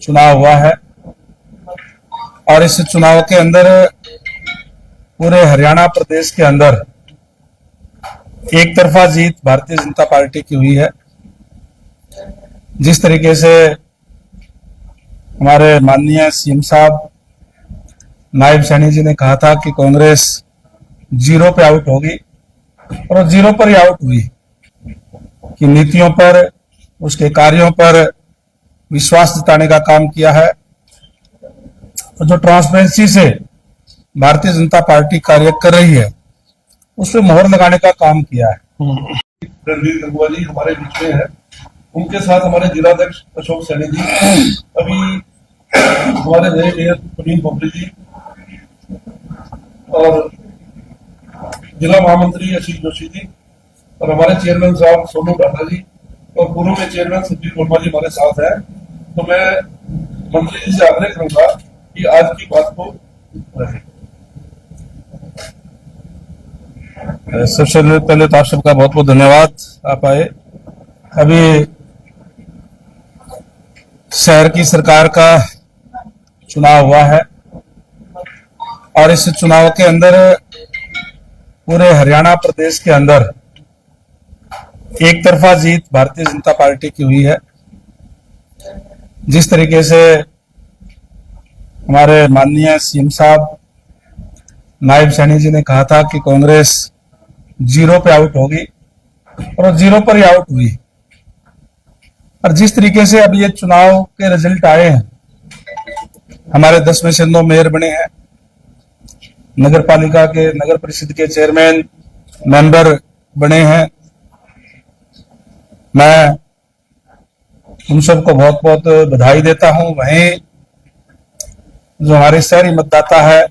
चुनाव हुआ है और इस चुनाव के अंदर पूरे हरियाणा प्रदेश के अंदर एक तरफा जीत भारतीय जनता पार्टी की हुई है। जिस तरीके से हमारे माननीय सीएम साहब नायब सैनी जी ने कहा था कि कांग्रेस जीरो पे आउट होगी और जीरो पर ही आउट हुई, कि नीतियों पर, उसके कार्यों पर विश्वास जताने का काम किया है और जो ट्रांसपेरेंसी से भारतीय जनता पार्टी कार्य कर रही है उस पर मोहर लगाने का काम किया है। रणवीर गंगवा जी हमारे बीच में है, उनके साथ हमारे जिलाध्यक्ष अशोक सैनी जी, अभी हमारे नए मेयर प्रवीण पोपली जी और जिला महामंत्री आशीष जोशी जी और हमारे चेयरमैन साहब सोनू डाटा जी और पूर्व में चेयरमैन संजीव वर्मा जी हमारे साथ हैं। तो मैं मंत्री जी से आग्रह करूंगा कि आज की बात को रखें। सबसे पहले तो आप सबका बहुत बहुत धन्यवाद, आप आए। अभी शहर की सरकार का चुनाव हुआ है और इस चुनाव के अंदर पूरे हरियाणा प्रदेश के अंदर एक तरफा जीत भारतीय जनता पार्टी की हुई है। जिस तरीके से हमारे माननीय सीएम साहब नायब सैनी जी ने कहा था कि कांग्रेस जीरो पे आउट होगी और जीरो पर ही आउट हुई, और जिस तरीके से अब ये चुनाव के रिजल्ट आए हैं, हमारे 10 में से 9 मेयर बने हैं, नगर पालिका के, नगर परिषद के चेयरमैन मेंबर बने हैं। मैं उन सबको बहुत बहुत बधाई देता हूं। वहीं जो हमारे शहरी मतदाता है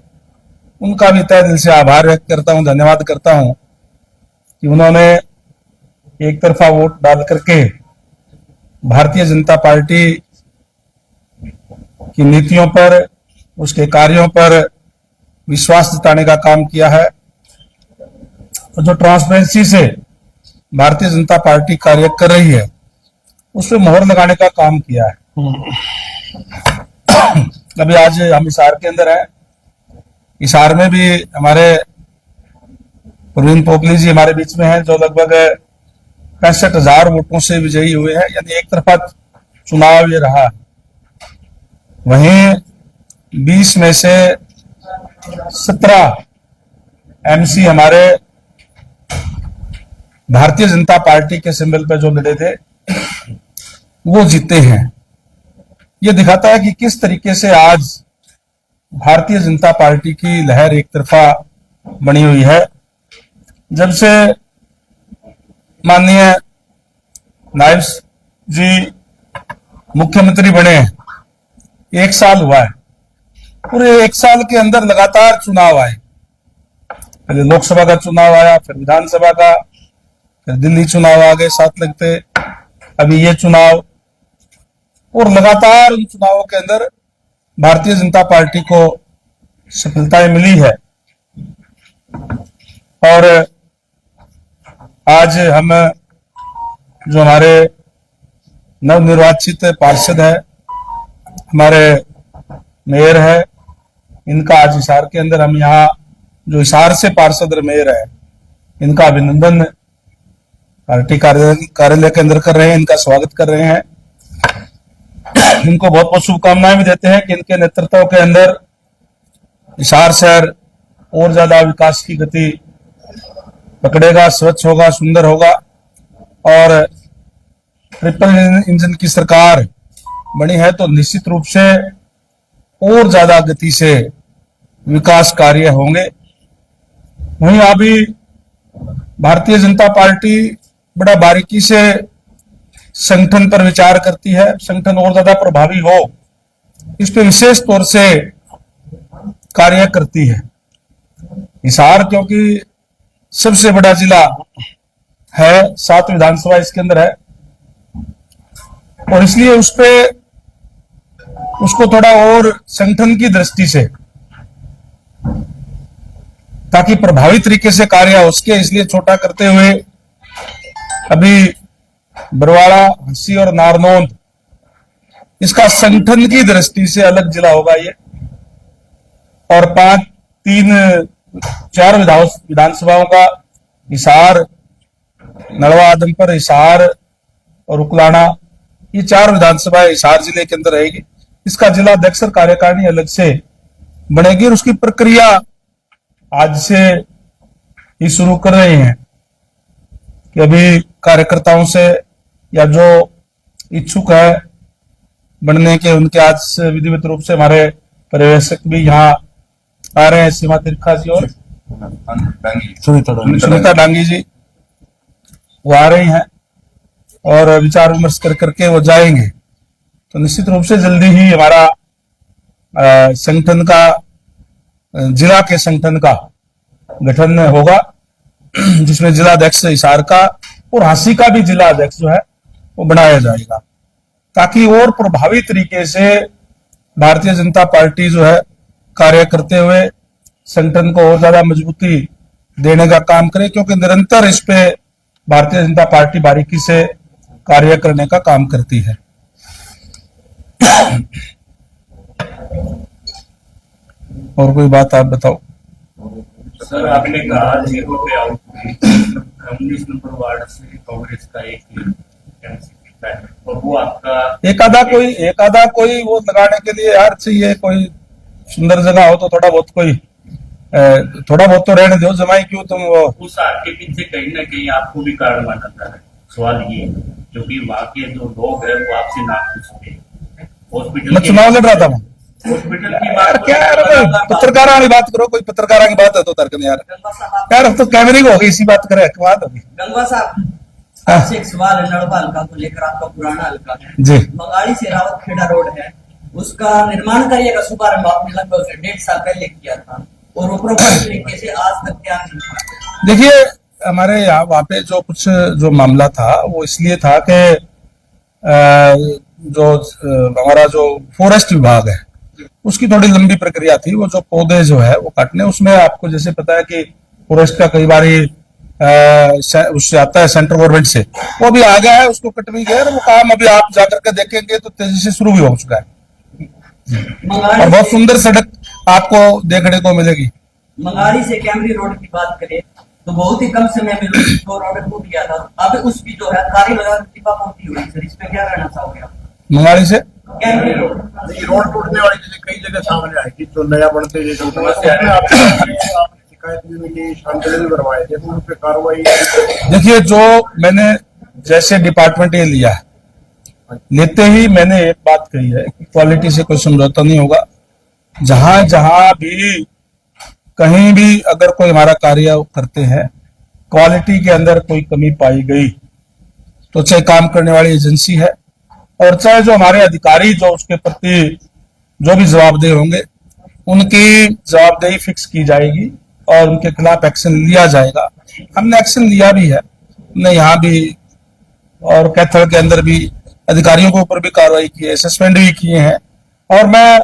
उनका भी तहे दिल से आभार व्यक्त करता हूं, धन्यवाद करता हूं कि उन्होंने एक तरफा वोट डाल करके भारतीय जनता पार्टी की नीतियों पर, उसके कार्यों पर विश्वास जताने का काम किया है और जो ट्रांसपेरेंसी से भारतीय जनता पार्टी कार्य कर रही है उस पर मोहर लगाने का काम किया है। अभी आज हम हिसार के अंदर हैं, हिसार में भी हमारे प्रवीण पोपली जी हमारे बीच में हैं, जो लगभग 65,000 वोटों से विजयी हुए हैं, यानी एक तरफा चुनाव ये रहा। वहीं 20 में से 17 एमसी हमारे भारतीय जनता पार्टी के सिंबल पे जो लड़े थे वो जीते हैं। ये दिखाता है कि किस तरीके से आज भारतीय जनता पार्टी की लहर एक तरफा बनी हुई है। जब से माननीय नायब जी मुख्यमंत्री बने 1 साल हुआ है, पूरे 1 साल के अंदर लगातार चुनाव आए। पहले लोकसभा का चुनाव आया, फिर विधानसभा का, फिर दिल्ली चुनाव आ गए साथ लगते, अभी ये चुनाव, और लगातार उन चुनावों के अंदर भारतीय जनता पार्टी को सफलताएं मिली है। और आज हम जो हमारे नवनिर्वाचित पार्षद है, हमारे मेयर है, इनका आज हिसार के अंदर हम यहाँ जो हिसार से पार्षद मेयर है इनका अभिनंदन पार्टी कार्यालय के अंदर कर रहे हैं, इनका स्वागत कर रहे हैं। इनको बहुत बहुत शुभकामनाएं भी देते हैं कि इनके नेतृत्व के अंदर हिसार शहर और ज्यादा विकास की गति पकड़ेगा, स्वच्छ होगा, सुंदर होगा। और ट्रिपल इंजन की सरकार बनी है तो निश्चित रूप से और ज्यादा गति से विकास कार्य होंगे। वहीं अभी भारतीय जनता पार्टी बड़ा बारीकी से संगठन पर विचार करती है, संगठन और ज्यादा प्रभावी हो इस पर विशेष तौर से कार्य करती है। हिसार क्योंकि सबसे बड़ा जिला है, 7 विधानसभा इसके अंदर है, और इसलिए उसको थोड़ा और संगठन की दृष्टि से ताकि प्रभावी तरीके से कार्य हो सके, इसलिए छोटा करते हुए अभी बरवाड़ा, हंसी और नारनौंद इसका संगठन की दृष्टि से अलग जिला होगा ये, और 4 विधानसभाओं का हिसार, नड़वा, आदमपुर, हिसार और उकलाना, ये 4 विधानसभाएं हिसार जिले के अंदर रहेगी। इसका जिला अध्यक्ष और कार्यकारिणी अलग से बनेगी और उसकी प्रक्रिया आज से ही शुरू कर रहे हैं कि अभी कार्यकर्ताओं से या जो इच्छुक है बनने के, उनके आज से विधिवत रूप से हमारे पर्यवेक्षक भी यहाँ आ रहे हैं, सीमा तिरखा जी और सुनीता डांगी जी, वो आ रही हैं और विचार विमर्श करके वो जाएंगे। तो निश्चित रूप से जल्दी ही हमारा संगठन का, जिला के संगठन का गठन होगा, जिसमें जिला अध्यक्ष हिसार का और हांसी का भी जिला अध्यक्ष जो है वो बनाया जाएगा, ताकि और प्रभावी तरीके से भारतीय जनता पार्टी जो है कार्य करते हुए संगठन को और ज्यादा मजबूती देने का काम करे, क्योंकि निरंतर इस पे भारतीय जनता पार्टी बारीकी से कार्य करने का काम करती है। और कोई बात आप बताओ। सर, आपने कहा 0 पे आउट हुई 19 नंबर वार्ड से कांग्रेस का एक एमसीपी है, और वो आपका एक आधा कोई वो लगाने के लिए यार चाहिए, कोई सुंदर जगह हो तो थोड़ा बहुत तो रहने दो, जमाई क्यों तुम वो। उस आपके पीछे कहीं ना कहीं आपको भी कारण मानता है। सवाल ये है, जो भी वहाँ के जो लोग हैं वो आपसे ना पूछते, हॉस्पिटल मैं चुनाव लड़ रहा था वहां, हॉस्पिटल की यार बात क्या यार, पत्रकारों वाली बात करो, कोई पत्रकारों की बात है तो तर्क नहीं यार, यार अब तो कैमरे की हो गई, इसी बात करे बात होगी। गंगवा साहब, आपसे एक सवाल है नड़वा हल्का को लेकर, आपका पुराना हल्का है जी। मंगाड़ी से रावत खेड़ा रोड है, उसका निर्माण कार्य का शुभारंभ आपने लगभग 1.5 साल पहले किया था, और उपरोक्त तरीके से आज तक क्या नहीं हुआ। देखिए, हमारे यहाँ वहाँ पे जो मामला था वो इसलिए था कि जो हमारा जो फॉरेस्ट विभाग है उसकी थोड़ी लंबी प्रक्रिया थी। वो जो पौधे जो है वो काटने, उसमें आपको जैसे पता है कि फॉरेस्ट का कई बारी उससे आता है सेंट्रल गवर्नमेंट से, वो भी आ गया है, उसको कट भी गया, वो काम अभी आप जाकर के देखेंगे तो तेजी से शुरू भी हो चुका है, और बहुत सुंदर सड़क आपको देखने को मिलेगी। मंगाड़ी से कैमरी रोड की बात करें तो बहुत ही कम समय में वो रोड टूट गया था, अब उसकी जो है कार्य लगा पूर्ति हुई। सर, इस पे क्या कहना चाहोगे आप? मंगाड़ी से कैमरी रोड टूटने वाली चीजें कई जगह सामने आई थी, जो नया बनते शिकायत भी मिली, शांति भी बनवाए थे, तो उन पे कार्रवाई। देखिए, जो मैंने जैसे डिपार्टमेंट ये लिया है, लेते ही मैंने एक बात कही है कि क्वालिटी से कोई समझौता नहीं होगा। जहां भी कहीं भी अगर कोई हमारा कार्य करते हैं, क्वालिटी के अंदर कोई कमी पाई गई तो चाहे काम करने वाली एजेंसी है और चाहे जो हमारे अधिकारी जो उसके प्रति जो भी जवाबदेह होंगे, उनकी जवाबदेही फिक्स की जाएगी और उनके खिलाफ एक्शन लिया जाएगा। हमने एक्शन लिया भी है, हमने यहाँ भी और कैथल के अंदर भी अधिकारियों के ऊपर भी कार्रवाई की है, सस्पेंड भी किए हैं। और मैं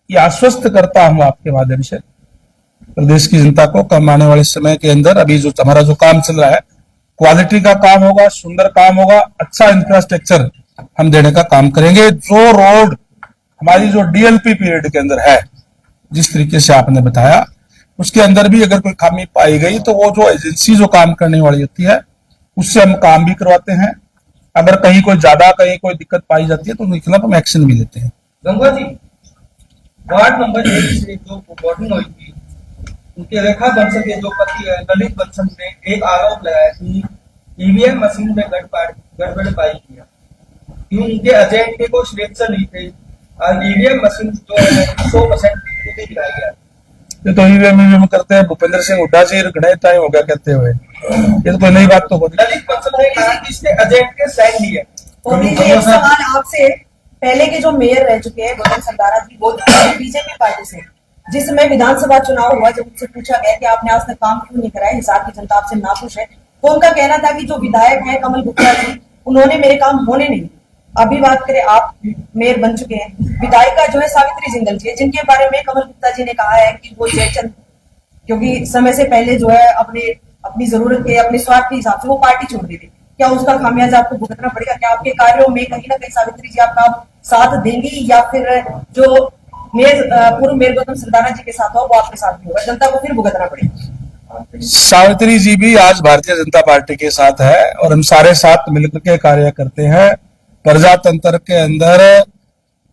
ये आश्वस्त करता हूं आपके माध्यम से प्रदेश की जनता को, कम आने वाले समय के अंदर अभी जो हमारा जो काम चल रहा है, क्वालिटी का काम होगा, सुंदर काम होगा, अच्छा इंफ्रास्ट्रक्चर हम देने का काम करेंगे। जो रोड हमारी जो डीएलपी पीरियड के अंदर है, जिस तरीके से आपने बताया, उसके अंदर भी अगर कोई खामी पाई गई तो वो जो एजेंसी जो काम करने वाली होती है उससे हम काम भी करवाते हैं। अगर कहीं कोई ज्यादा कहीं कोई दिक्कत पाई जाती है तो उनके खिलाफ हम एक्शन भी लेते हैं। गंगा जी, वार्ड नंबर 1 से जो वोटिंग हुई थी, उनके रेखा बंसल के जो पति है ललित बंसल ने एक आरोप लगाया कि ईवीएम मशीन में गड़बड़ पाई गया, कि उनके एजेंट को सिलेक्शन हुई थी और ईवीएम मशीन जो है 100% दिखाया गया। ये तो ईवीएम करते हैं भूपेंद्र सिंह हुड्डा जी, घने टाइम हो गया कहते हुए, ये तो कोई नई बात तो होती। ललित बंसल ने कहा कि इसने एजेंट के साइन लिए। और एक सवाल आपसे, पहले के जो मेयर रह चुके हैं गौतम संधारा जी, वो बीजेपी पार्टी से, जिस समय विधानसभा चुनाव हुआ, जब उनसे पूछा गया कि आपने आज तक काम क्यों नहीं कराया, हिसार की जनता आपसे नाखुश है, तो उनका कहना था कि जो विधायक है कमल गुप्ता जी, उन्होंने मेरे काम होने नहीं। अभी बात करें, आप मेयर बन चुके हैं, विधायिका जो है सावित्री जिंदल जी, जिनके बारे में कमल गुप्ता जी ने कहा है कि वो जयचंद, क्योंकि समय से पहले जो है अपनी जरूरत के, अपने स्वार्थ के हिसाब से वो पार्टी छोड़ दी थी। क्या उसका खामियाजा आपको भुगतना पड़ेगा? क्या आपके कार्यों में कहीं ना कहीं सावित्री जी आपका साथ देंगी, या फिर जो मेयर पूर्व मेयर गौतम सरदारा जी के साथ हो वो आपके साथ भी होगा, जनता को फिर भुगतना पड़ेगा? सावित्री जी भी आज भारतीय जनता पार्टी के साथ है और हम सारे साथ मिलकर के कार्य करते हैं। प्रजातंत्र के अंदर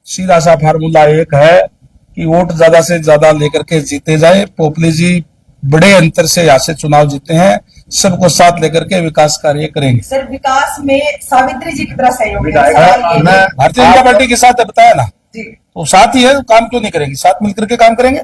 सीधा सा फार्मूला एक है कि वोट ज्यादा से ज्यादा लेकर के जीते जाए। पोपली जी बड़े अंतर से यहाँ से चुनाव जीते हैं, सबको साथ लेकर के विकास कार्य करेंगे। सर, विकास में सावित्री जी की तरह सहयोग है। विधायक, सवाल ये है- मैं भारतीय जनता पार्टी के साथ है, बताया ना, जी तो साथ ही है, काम क्यों नहीं करेंगे? साथ मिलकर के काम करेंगे।